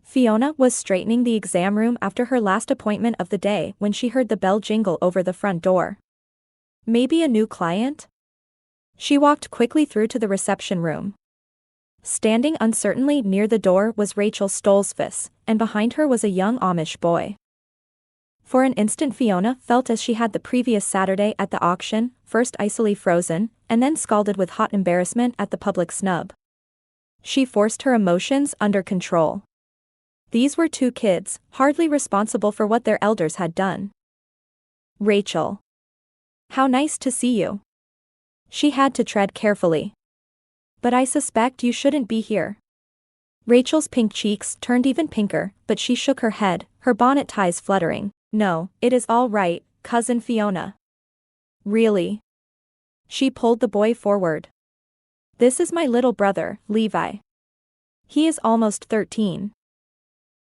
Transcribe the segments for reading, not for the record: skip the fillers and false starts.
Fiona was straightening the exam room after her last appointment of the day when she heard the bell jingle over the front door. Maybe a new client? She walked quickly through to the reception room. Standing uncertainly near the door was Rachel Stolzfus, and behind her was a young Amish boy. For an instant Fiona felt as she had the previous Saturday at the auction, first icily frozen, and then scalded with hot embarrassment at the public snub. She forced her emotions under control. These were two kids, hardly responsible for what their elders had done. Rachel. How nice to see you. She had to tread carefully. But I suspect you shouldn't be here. Rachel's pink cheeks turned even pinker, but she shook her head, her bonnet ties fluttering. No, it is all right, Cousin Fiona. Really? She pulled the boy forward. This is my little brother, Levi. He is almost 13.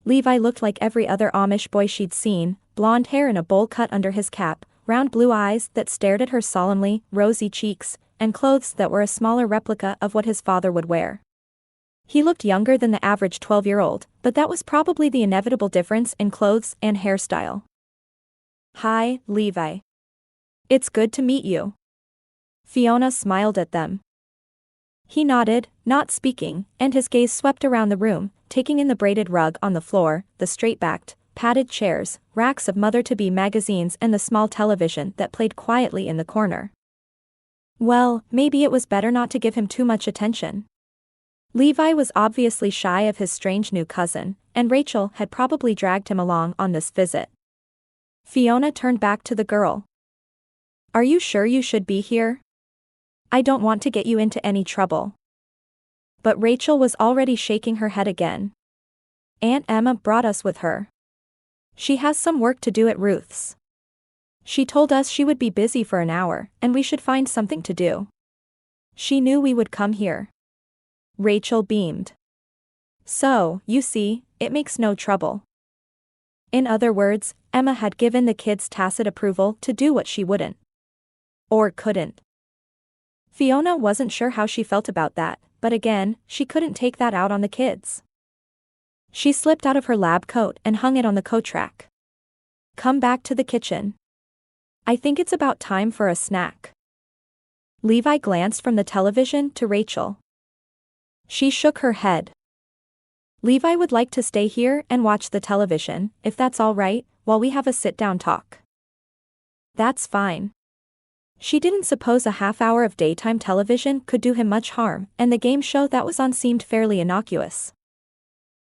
Levi looked like every other Amish boy she'd seen, blonde hair in a bowl cut under his cap, round blue eyes that stared at her solemnly, rosy cheeks, and clothes that were a smaller replica of what his father would wear. He looked younger than the average 12-year-old, but that was probably the inevitable difference in clothes and hairstyle. Hi, Levi. It's good to meet you. Fiona smiled at them. He nodded, not speaking, and his gaze swept around the room, taking in the braided rug on the floor, the straight-backed, padded chairs, racks of mother-to-be magazines and the small television that played quietly in the corner. Well, maybe it was better not to give him too much attention. Levi was obviously shy of his strange new cousin, and Rachel had probably dragged him along on this visit. Fiona turned back to the girl. Are you sure you should be here? I don't want to get you into any trouble. But Rachel was already shaking her head again. Aunt Emma brought us with her. She has some work to do at Ruth's. She told us she would be busy for an hour, and we should find something to do. She knew we would come here. Rachel beamed. So, you see, it makes no trouble. In other words, Emma had given the kids tacit approval to do what she wouldn't. Or couldn't. Fiona wasn't sure how she felt about that, but again, she couldn't take that out on the kids. She slipped out of her lab coat and hung it on the coat rack. Come back to the kitchen. I think it's about time for a snack. Levi glanced from the television to Rachel. She shook her head. Levi would like to stay here and watch the television, if that's all right, while we have a sit-down talk. That's fine. She didn't suppose a half-hour of daytime television could do him much harm, and the game show that was on seemed fairly innocuous.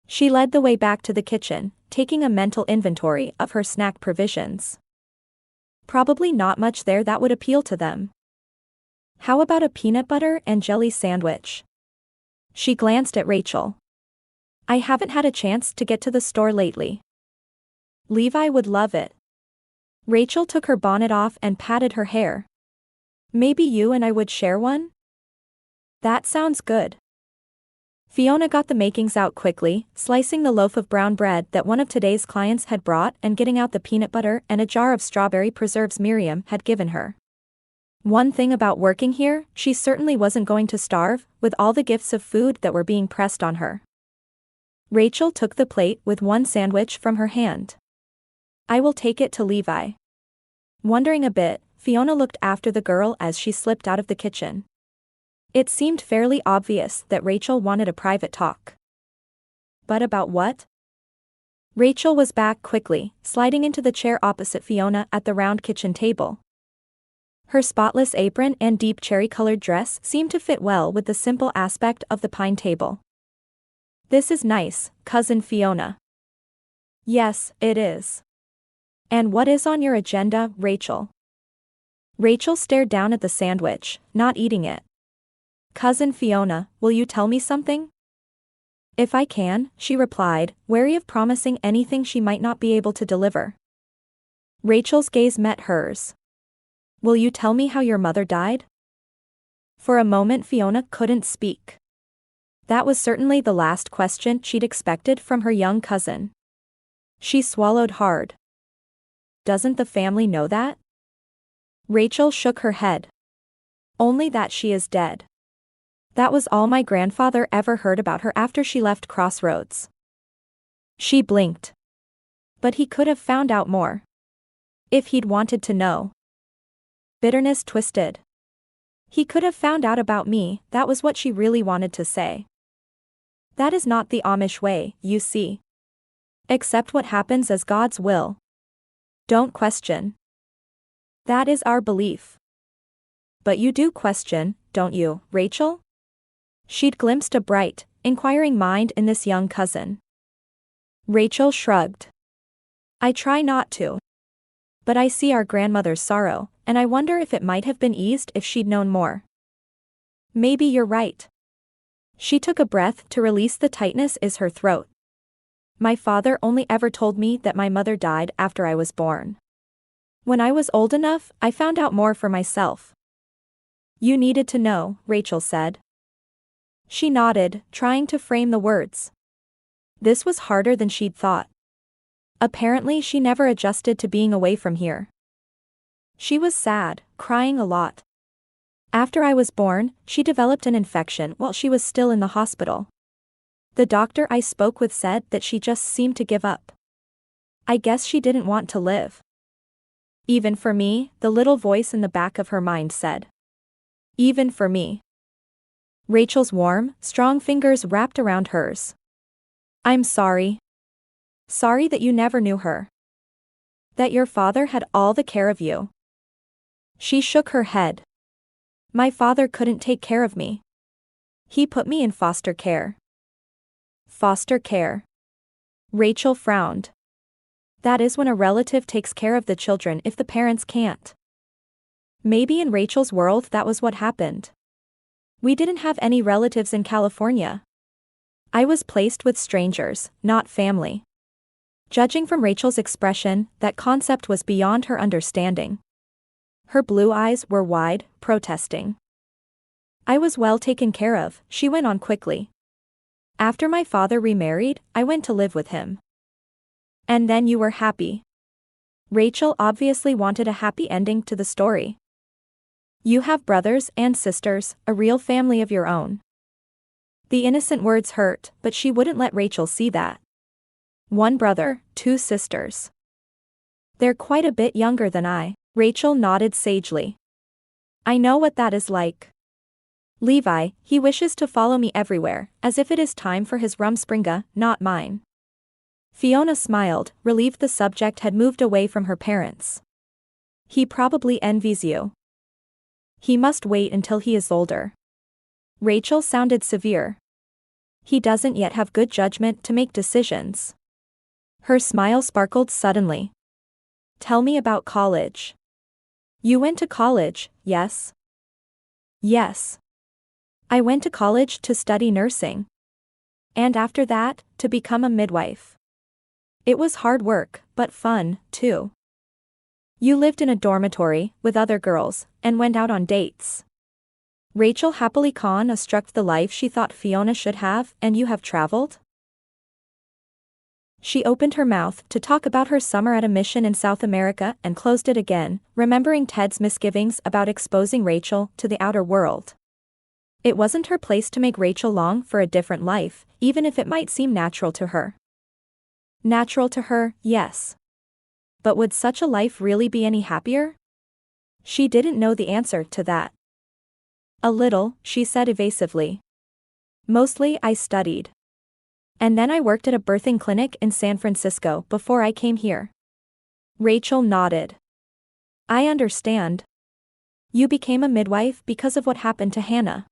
She led the way back to the kitchen, taking a mental inventory of her snack provisions. Probably not much there that would appeal to them. How about a peanut butter and jelly sandwich? She glanced at Rachel. I haven't had a chance to get to the store lately. Levi would love it. Rachel took her bonnet off and patted her hair. Maybe you and I would share one? That sounds good. Fiona got the makings out quickly, slicing the loaf of brown bread that one of today's clients had brought and getting out the peanut butter and a jar of strawberry preserves Miriam had given her. One thing about working here, she certainly wasn't going to starve, with all the gifts of food that were being pressed on her. Rachel took the plate with one sandwich from her hand. I will take it to Levi. Wondering a bit, Fiona looked after the girl as she slipped out of the kitchen. It seemed fairly obvious that Rachel wanted a private talk. But about what? Rachel was back quickly, sliding into the chair opposite Fiona at the round kitchen table. Her spotless apron and deep cherry-colored dress seemed to fit well with the simple aspect of the pine table. This is nice, Cousin Fiona. Yes, it is. And what is on your agenda, Rachel? Rachel stared down at the sandwich, not eating it. Cousin Fiona, will you tell me something? If I can, she replied, wary of promising anything she might not be able to deliver. Rachel's gaze met hers. Will you tell me how your mother died? For a moment Fiona couldn't speak. That was certainly the last question she'd expected from her young cousin. She swallowed hard. Doesn't the family know that? Rachel shook her head. Only that she is dead. That was all my grandfather ever heard about her after she left Crossroads. She blinked. But he could have found out more. If he'd wanted to know. Bitterness twisted. He could have found out about me, that was what she really wanted to say. That is not the Amish way, you see. Accept what happens as God's will. Don't question. That is our belief. But you do question, don't you, Rachel? She'd glimpsed a bright, inquiring mind in this young cousin. Rachel shrugged. I try not to. But I see our grandmother's sorrow, and I wonder if it might have been eased if she'd known more. Maybe you're right. She took a breath to release the tightness in her throat. My father only ever told me that my mother died after I was born. When I was old enough, I found out more for myself. You needed to know, Rachel said. She nodded, trying to frame the words. This was harder than she'd thought. Apparently she never adjusted to being away from here. She was sad, crying a lot. After I was born, she developed an infection while she was still in the hospital. The doctor I spoke with said that she just seemed to give up. I guess she didn't want to live. Even for me, the little voice in the back of her mind said. Even for me. Rachel's warm, strong fingers wrapped around hers. I'm sorry. Sorry that you never knew her. That your father had all the care of you. She shook her head. My father couldn't take care of me. He put me in foster care. Foster care. Rachel frowned. That is when a relative takes care of the children if the parents can't. Maybe in Rachel's world that was what happened. We didn't have any relatives in California. I was placed with strangers, not family. Judging from Rachel's expression, that concept was beyond her understanding. Her blue eyes were wide, protesting. I was well taken care of, she went on quickly. After my father remarried, I went to live with him. And then you were happy. Rachel obviously wanted a happy ending to the story. You have brothers and sisters, a real family of your own. The innocent words hurt, but she wouldn't let Rachel see that. 1 brother, 2 sisters. They're quite a bit younger than I. Rachel nodded sagely. I know what that is like. Levi, he wishes to follow me everywhere, as if it is time for his rumspringa, not mine. Fiona smiled, relieved the subject had moved away from her parents. He probably envies you. He must wait until he is older. Rachel sounded severe. He doesn't yet have good judgment to make decisions. Her smile sparkled suddenly. Tell me about college. You went to college, yes? Yes. I went to college to study nursing. And after that, to become a midwife. It was hard work, but fun, too. You lived in a dormitory, with other girls, and went out on dates. Rachel happily construct the life she thought Fiona should have, and you have traveled? She opened her mouth to talk about her summer at a mission in South America and closed it again, remembering Ted's misgivings about exposing Rachel to the outer world. It wasn't her place to make Rachel long for a different life, even if it might seem natural to her. Natural to her, yes. But would such a life really be any happier? She didn't know the answer to that. A little, she said evasively. Mostly I studied. And then I worked at a birthing clinic in San Francisco before I came here. Rachel nodded. I understand. You became a midwife because of what happened to Hannah.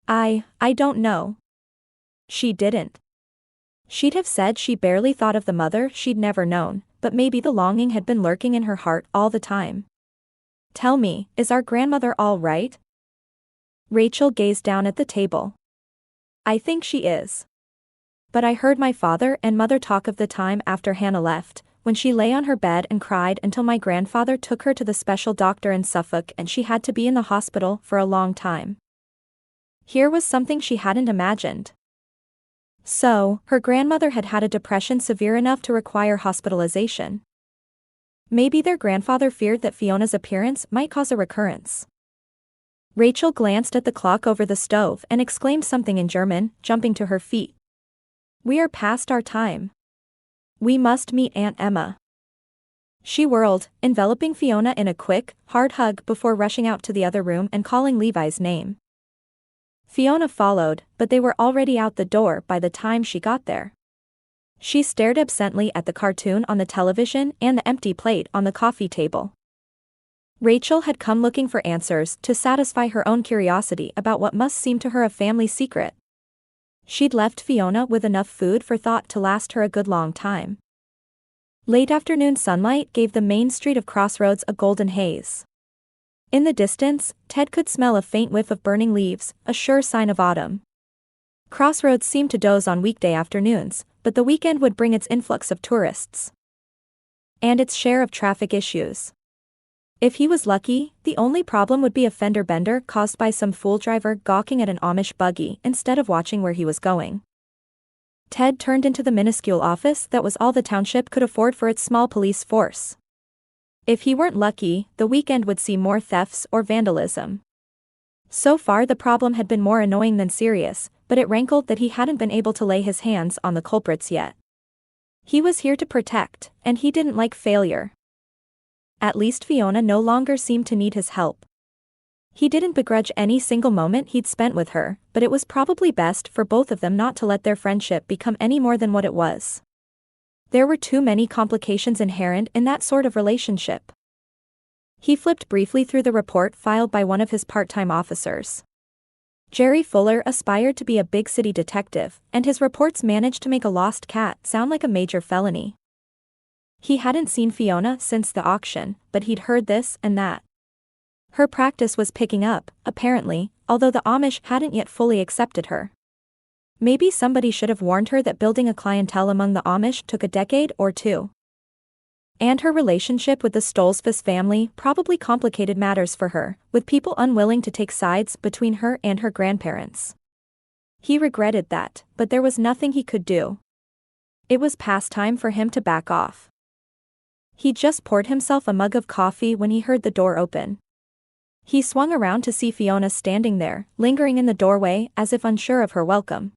I don't know. She didn't. She'd have said she barely thought of the mother she'd never known, but maybe the longing had been lurking in her heart all the time. Tell me, is our grandmother all right? Rachel gazed down at the table. I think she is. But I heard my father and mother talk of the time after Hannah left, when she lay on her bed and cried until my grandfather took her to the special doctor in Suffolk and she had to be in the hospital for a long time. Here was something she hadn't imagined. So, her grandmother had had a depression severe enough to require hospitalization. Maybe their grandfather feared that Fiona's appearance might cause a recurrence. Rachel glanced at the clock over the stove and exclaimed something in German, jumping to her feet. We are past our time. We must meet Aunt Emma. She whirled, enveloping Fiona in a quick, hard hug before rushing out to the other room and calling Levi's name. Fiona followed, but they were already out the door by the time she got there. She stared absently at the cartoon on the television and the empty plate on the coffee table. Rachel had come looking for answers to satisfy her own curiosity about what must seem to her a family secret. She'd left Fiona with enough food for thought to last her a good long time. Late afternoon sunlight gave the main street of Crossroads a golden haze. In the distance, Ted could smell a faint whiff of burning leaves, a sure sign of autumn. Crossroads seemed to doze on weekday afternoons, but the weekend would bring its influx of tourists. And its share of traffic issues. If he was lucky, the only problem would be a fender bender caused by some fool driver gawking at an Amish buggy instead of watching where he was going. Ted turned into the minuscule office that was all the township could afford for its small police force. If he weren't lucky, the weekend would see more thefts or vandalism. So far the problem had been more annoying than serious, but it rankled that he hadn't been able to lay his hands on the culprits yet. He was here to protect, and he didn't like failure. At least Fiona no longer seemed to need his help. He didn't begrudge any single moment he'd spent with her, but it was probably best for both of them not to let their friendship become any more than what it was. There were too many complications inherent in that sort of relationship. He flipped briefly through the report filed by one of his part-time officers. Jerry Fuller aspired to be a big city detective, and his reports managed to make a lost cat sound like a major felony. He hadn't seen Fiona since the auction, but he'd heard this and that. Her practice was picking up, apparently, although the Amish hadn't yet fully accepted her. Maybe somebody should have warned her that building a clientele among the Amish took a decade or two. And her relationship with the Stolzfus family probably complicated matters for her, with people unwilling to take sides between her and her grandparents. He regretted that, but there was nothing he could do. It was past time for him to back off. He just poured himself a mug of coffee when he heard the door open. He swung around to see Fiona standing there, lingering in the doorway as if unsure of her welcome.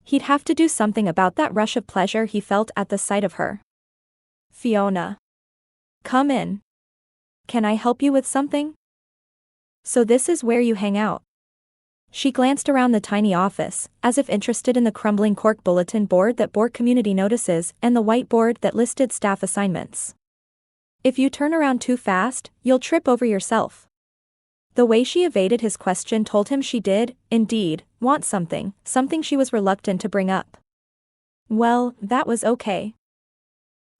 He'd have to do something about that rush of pleasure he felt at the sight of her. Fiona. Come in. Can I help you with something? So this is where you hang out. She glanced around the tiny office, as if interested in the crumbling cork bulletin board that bore community notices and the whiteboard that listed staff assignments. If you turn around too fast, you'll trip over yourself. The way she evaded his question told him she did, indeed, want something she was reluctant to bring up. Well, that was okay.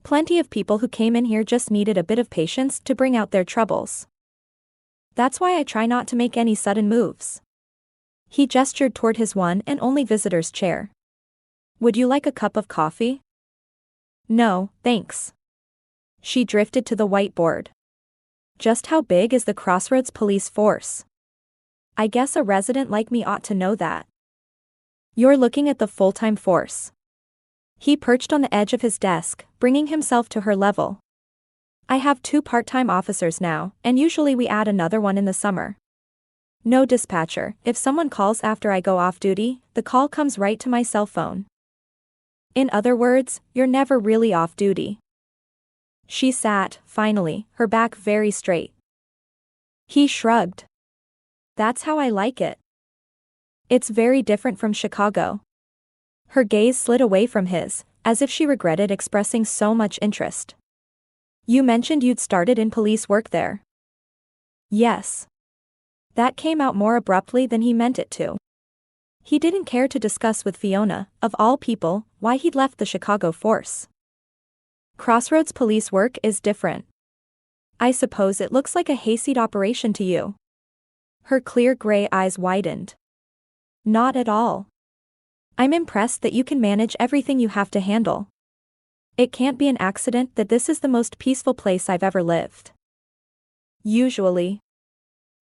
Plenty of people who came in here just needed a bit of patience to bring out their troubles. That's why I try not to make any sudden moves. He gestured toward his one and only visitor's chair. Would you like a cup of coffee? No, thanks. She drifted to the whiteboard. Just how big is the Crossroads police force? I guess a resident like me ought to know that. You're looking at the full-time force. He perched on the edge of his desk, bringing himself to her level. I have 2 part-time officers now, and usually we add another one in the summer. No dispatcher. If someone calls after I go off duty, the call comes right to my cell phone. In other words, you're never really off duty. She sat, finally, her back very straight. He shrugged. That's how I like it. It's very different from Chicago. Her gaze slid away from his, as if she regretted expressing so much interest. You mentioned you'd started in police work there. Yes. That came out more abruptly than he meant it to. He didn't care to discuss with Fiona, of all people, why he'd left the Chicago force. Crossroads police work is different. I suppose it looks like a hayseed operation to you. Her clear gray eyes widened. Not at all. I'm impressed that you can manage everything you have to handle. It can't be an accident that this is the most peaceful place I've ever lived. Usually.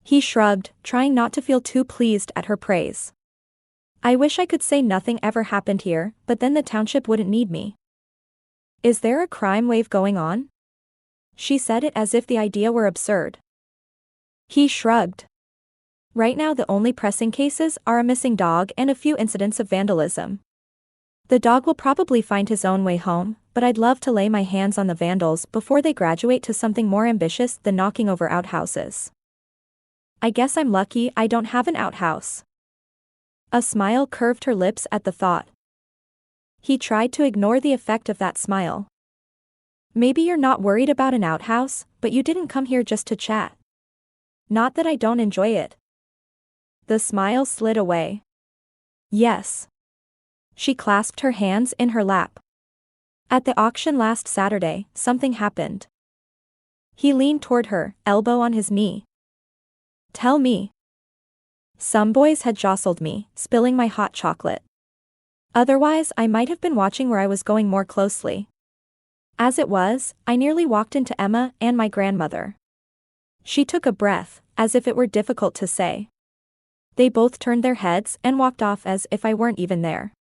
He shrugged, trying not to feel too pleased at her praise. I wish I could say nothing ever happened here, but then the township wouldn't need me. Is there a crime wave going on? She said it as if the idea were absurd. He shrugged. Right now the only pressing cases are a missing dog and a few incidents of vandalism. The dog will probably find his own way home, but I'd love to lay my hands on the vandals before they graduate to something more ambitious than knocking over outhouses. I guess I'm lucky I don't have an outhouse. A smile curved her lips at the thought. He tried to ignore the effect of that smile. Maybe you're not worried about an outhouse, but you didn't come here just to chat. Not that I don't enjoy it. The smile slid away. Yes. She clasped her hands in her lap. At the auction last Saturday, something happened. He leaned toward her, elbow on his knee. Tell me. Some boys had jostled me, spilling my hot chocolate. Otherwise, I might have been watching where I was going more closely. As it was, I nearly walked into Emma and my grandmother. She took a breath, as if it were difficult to say. They both turned their heads and walked off as if I weren't even there.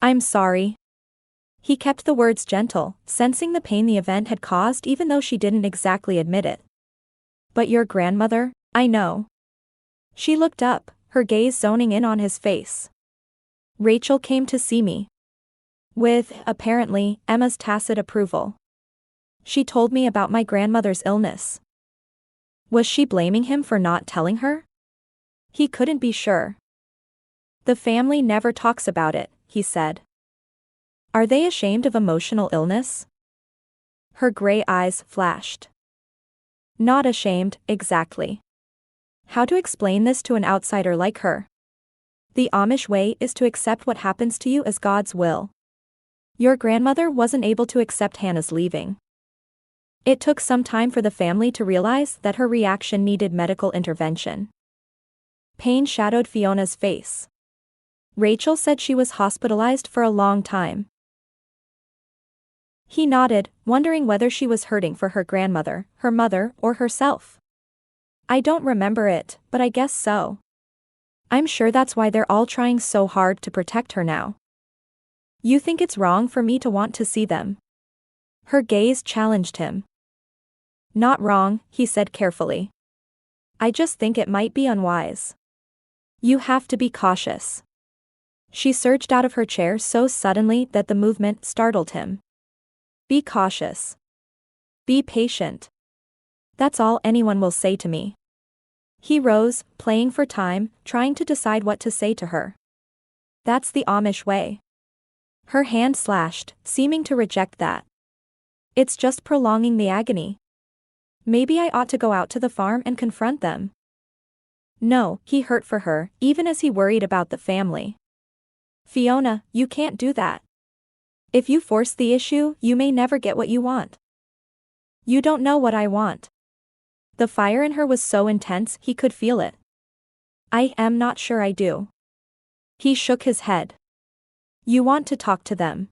I'm sorry. He kept the words gentle, sensing the pain the event had caused even though she didn't exactly admit it. But your grandmother, I know. She looked up, her gaze zoning in on his face. Rachel came to see me. With, apparently, Emma's tacit approval. She told me about my grandmother's illness. Was she blaming him for not telling her? He couldn't be sure. The family never talks about it, he said. Are they ashamed of emotional illness? Her gray eyes flashed. Not ashamed, exactly. How to explain this to an outsider like her? The Amish way is to accept what happens to you as God's will. Your grandmother wasn't able to accept Hannah's leaving. It took some time for the family to realize that her reaction needed medical intervention. Pain shadowed Fiona's face. Rachel said she was hospitalized for a long time. He nodded, wondering whether she was hurting for her grandmother, her mother, or herself. I don't remember it, but I guess so. I'm sure that's why they're all trying so hard to protect her now. You think it's wrong for me to want to see them? Her gaze challenged him. Not wrong, he said carefully. I just think it might be unwise. You have to be cautious. She surged out of her chair so suddenly that the movement startled him. Be cautious. Be patient. That's all anyone will say to me. He rose, playing for time, trying to decide what to say to her. That's the Amish way. Her hand slashed, seeming to reject that. It's just prolonging the agony. Maybe I ought to go out to the farm and confront them. No, he hurt for her, even as he worried about the family. Fiona, you can't do that. If you force the issue, you may never get what you want. You don't know what I want. The fire in her was so intense he could feel it. I am not sure I do. He shook his head. You want to talk to them.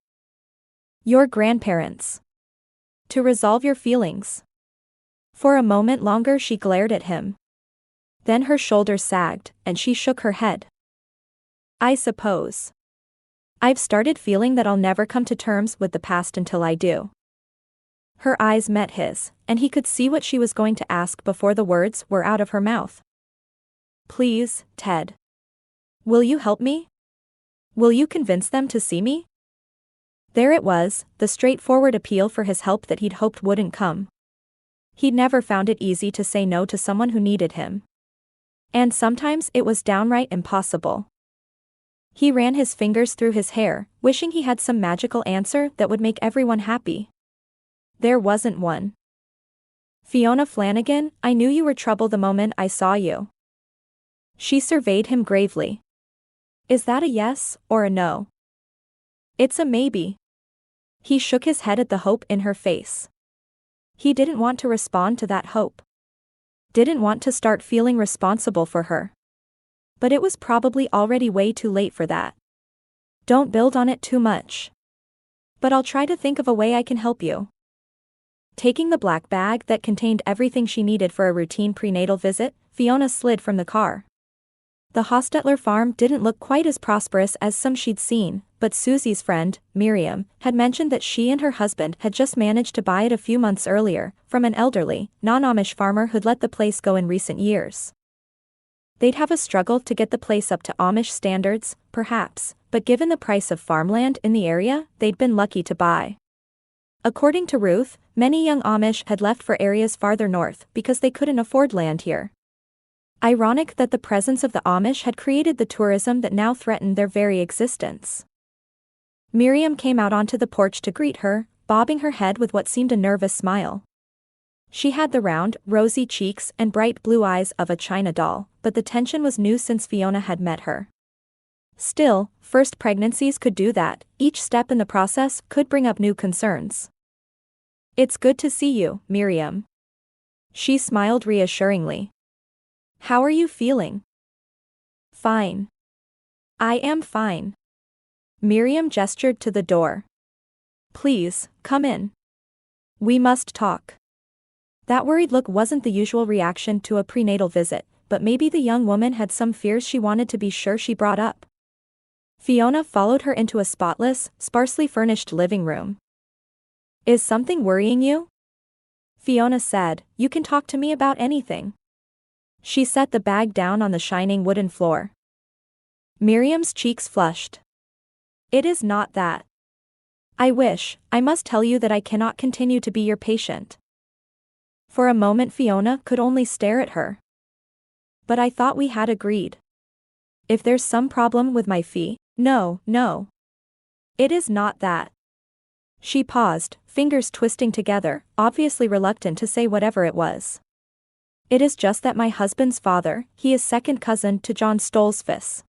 Your grandparents. To resolve your feelings. For a moment longer she glared at him. Then her shoulders sagged, and she shook her head. I suppose. I've started feeling that I'll never come to terms with the past until I do. Her eyes met his, and he could see what she was going to ask before the words were out of her mouth. Please, Ted. Will you help me? Will you convince them to see me? There it was, the straightforward appeal for his help that he'd hoped wouldn't come. He'd never found it easy to say no to someone who needed him. And sometimes it was downright impossible. He ran his fingers through his hair, wishing he had some magical answer that would make everyone happy. There wasn't one. Fiona Flanagan, I knew you were trouble the moment I saw you. She surveyed him gravely. Is that a yes, or a no? It's a maybe. He shook his head at the hope in her face. He didn't want to respond to that hope. Didn't want to start feeling responsible for her. But it was probably already way too late for that. Don't build on it too much. But I'll try to think of a way I can help you. Taking the black bag that contained everything she needed for a routine prenatal visit, Fiona slid from the car. The Hostetler farm didn't look quite as prosperous as some she'd seen, but Susie's friend, Miriam, had mentioned that she and her husband had just managed to buy it a few months earlier, from an elderly, non-Amish farmer who'd let the place go in recent years. They'd have a struggle to get the place up to Amish standards, perhaps, but given the price of farmland in the area, they'd been lucky to buy. According to Ruth, many young Amish had left for areas farther north because they couldn't afford land here. Ironic that the presence of the Amish had created the tourism that now threatened their very existence. Miriam came out onto the porch to greet her, bobbing her head with what seemed a nervous smile. She had the round, rosy cheeks and bright blue eyes of a china doll, but the tension was new since Fiona had met her. Still, first pregnancies could do that, each step in the process could bring up new concerns. "It's good to see you, Miriam." She smiled reassuringly. "How are you feeling?" "Fine. I am fine." Miriam gestured to the door. "Please, come in. We must talk." That worried look wasn't the usual reaction to a prenatal visit, but maybe the young woman had some fears she wanted to be sure she brought up. Fiona followed her into a spotless, sparsely furnished living room. "Is something worrying you?" Fiona said, "You can talk to me about anything." She set the bag down on the shining wooden floor. Miriam's cheeks flushed. "It is not that. I must tell you that I cannot continue to be your patient." For a moment Fiona could only stare at her. "But I thought we had agreed. If there's some problem with my fee..." No. It is not that." She paused, fingers twisting together, obviously reluctant to say whatever it was. "It is just that my husband's father, he is second cousin to John Stolzfus.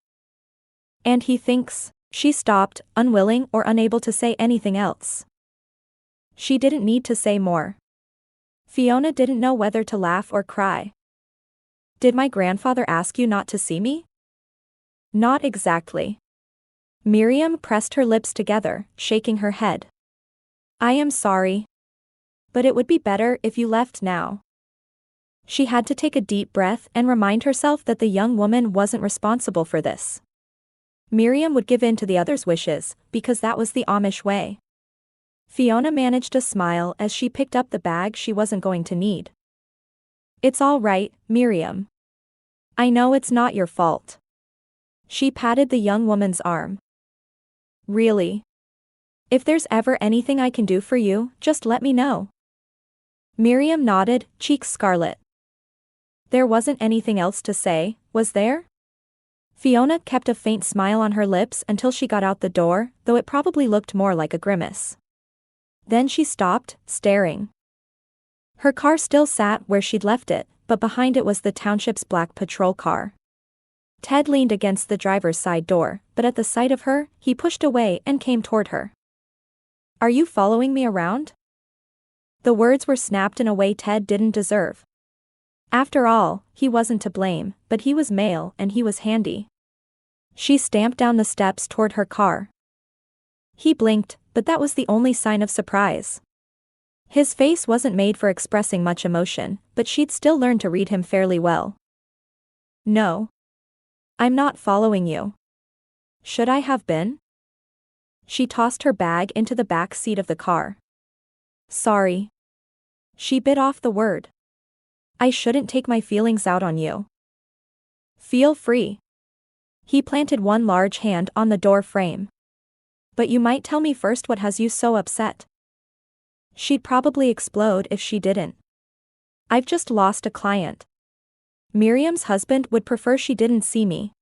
And he thinks..." She stopped, unwilling or unable to say anything else. She didn't need to say more. Fiona didn't know whether to laugh or cry. "Did my grandfather ask you not to see me?" "Not exactly." Miriam pressed her lips together, shaking her head. "I am sorry. But it would be better if you left now." She had to take a deep breath and remind herself that the young woman wasn't responsible for this. Miriam would give in to the others' wishes, because that was the Amish way. Fiona managed a smile as she picked up the bag she wasn't going to need. "It's all right, Miriam. I know it's not your fault." She patted the young woman's arm. "Really? If there's ever anything I can do for you, just let me know." Miriam nodded, cheeks scarlet. There wasn't anything else to say, was there? Fiona kept a faint smile on her lips until she got out the door, though it probably looked more like a grimace. Then she stopped, staring. Her car still sat where she'd left it, but behind it was the township's black patrol car. Ted leaned against the driver's side door, but at the sight of her, he pushed away and came toward her. "Are you following me around?" The words were snapped in a way Ted didn't deserve. After all, he wasn't to blame, but he was male and he was handy. She stamped down the steps toward her car. He blinked, but that was the only sign of surprise. His face wasn't made for expressing much emotion, but she'd still learned to read him fairly well. "No. I'm not following you. Should I have been?" She tossed her bag into the back seat of the car. "Sorry." She bit off the word. "I shouldn't take my feelings out on you." "Feel free." He planted one large hand on the door frame. "But you might tell me first what has you so upset." She'd probably explode if she didn't. "I've just lost a client. Miriam's husband would prefer she didn't see me.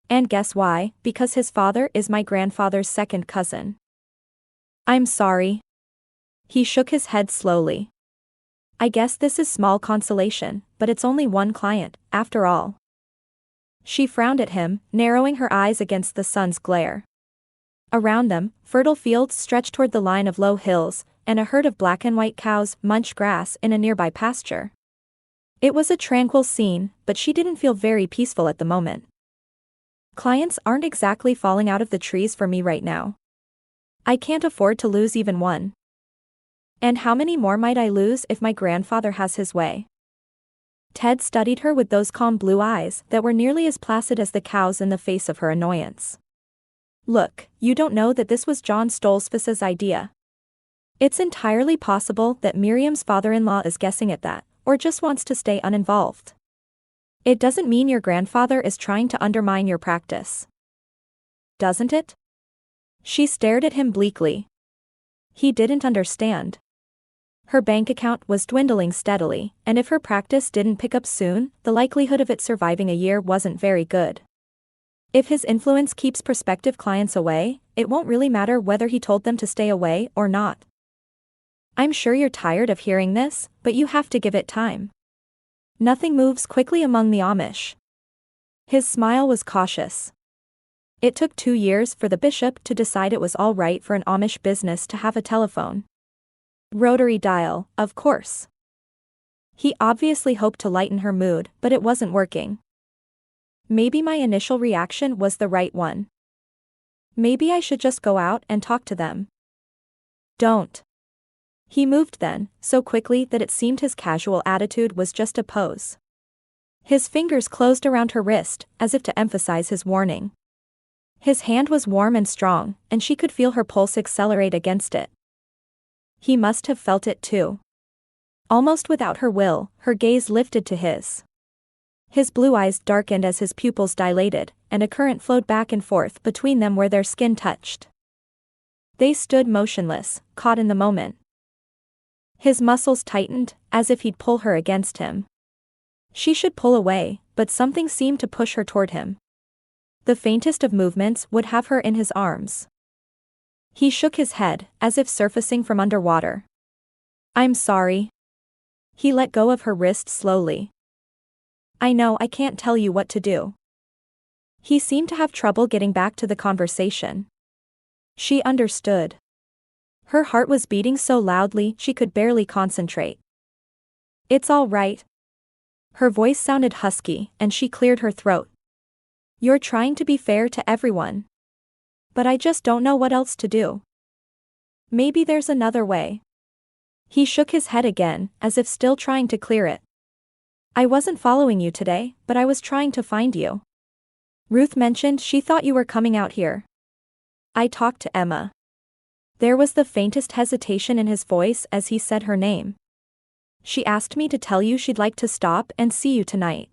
And guess why? Because his father is my grandfather's second cousin." "I'm sorry." He shook his head slowly. "I guess this is small consolation, but it's only one client, after all." She frowned at him, narrowing her eyes against the sun's glare. Around them, fertile fields stretched toward the line of low hills, and a herd of black and white cows munched grass in a nearby pasture. It was a tranquil scene, but she didn't feel very peaceful at the moment. "Clients aren't exactly falling out of the trees for me right now. I can't afford to lose even one. And how many more might I lose if my grandfather has his way?" Ted studied her with those calm blue eyes that were nearly as placid as the cows in the face of her annoyance. "Look, you don't know that this was John Stolzfus's idea. It's entirely possible that Miriam's father-in-law is guessing at that, or just wants to stay uninvolved. It doesn't mean your grandfather is trying to undermine your practice. Doesn't it?" She stared at him bleakly. He didn't understand. Her bank account was dwindling steadily, and if her practice didn't pick up soon, the likelihood of it surviving a year wasn't very good. If his influence keeps prospective clients away, it won't really matter whether he told them to stay away or not. I'm sure you're tired of hearing this, but you have to give it time. Nothing moves quickly among the Amish. His smile was cautious. It took 2 years for the bishop to decide it was all right for an Amish business to have a telephone. Rotary dial, of course. He obviously hoped to lighten her mood, but it wasn't working. Maybe my initial reaction was the right one. Maybe I should just go out and talk to them. Don't. He moved then, so quickly that it seemed his casual attitude was just a pose. His fingers closed around her wrist, as if to emphasize his warning. His hand was warm and strong, and she could feel her pulse accelerate against it. He must have felt it too. Almost without her will, her gaze lifted to his. His blue eyes darkened as his pupils dilated, and a current flowed back and forth between them where their skin touched. They stood motionless, caught in the moment. His muscles tightened, as if he'd pull her against him. She should pull away, but something seemed to push her toward him. The faintest of movements would have her in his arms. He shook his head, as if surfacing from underwater. I'm sorry. He let go of her wrist slowly. I know I can't tell you what to do. He seemed to have trouble getting back to the conversation. She understood. Her heart was beating so loudly she could barely concentrate. It's all right. Her voice sounded husky, and she cleared her throat. You're trying to be fair to everyone. But I just don't know what else to do. Maybe there's another way. He shook his head again, as if still trying to clear it. I wasn't following you today, but I was trying to find you. Ruth mentioned she thought you were coming out here. I talked to Emma. There was the faintest hesitation in his voice as he said her name. She asked me to tell you she'd like to stop and see you tonight.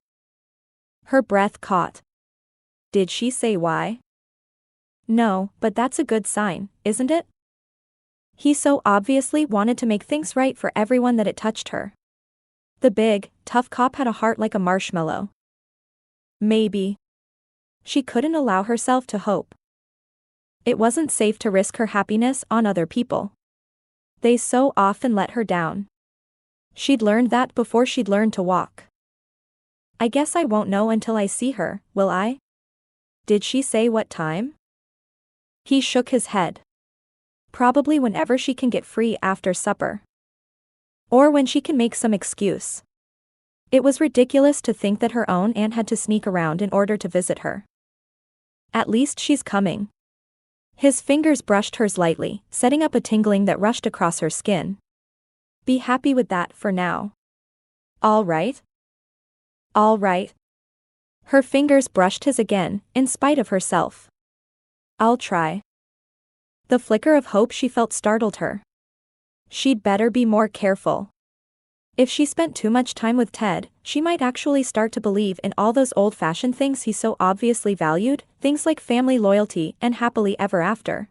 Her breath caught. Did she say why? No, but that's a good sign, isn't it? He so obviously wanted to make things right for everyone that it touched her. The big, tough cop had a heart like a marshmallow. Maybe. She couldn't allow herself to hope. It wasn't safe to risk her happiness on other people. They so often let her down. She'd learned that before she'd learned to walk. I guess I won't know until I see her, will I? Did she say what time? He shook his head. Probably whenever she can get free after supper. Or when she can make some excuse. It was ridiculous to think that her own aunt had to sneak around in order to visit her. At least she's coming. His fingers brushed hers lightly, setting up a tingling that rushed across her skin. Be happy with that for now. All right? All right. Her fingers brushed his again, in spite of herself. I'll try. The flicker of hope she felt startled her. She'd better be more careful. If she spent too much time with Ted, she might actually start to believe in all those old-fashioned things he so obviously valued, things like family loyalty and happily ever after.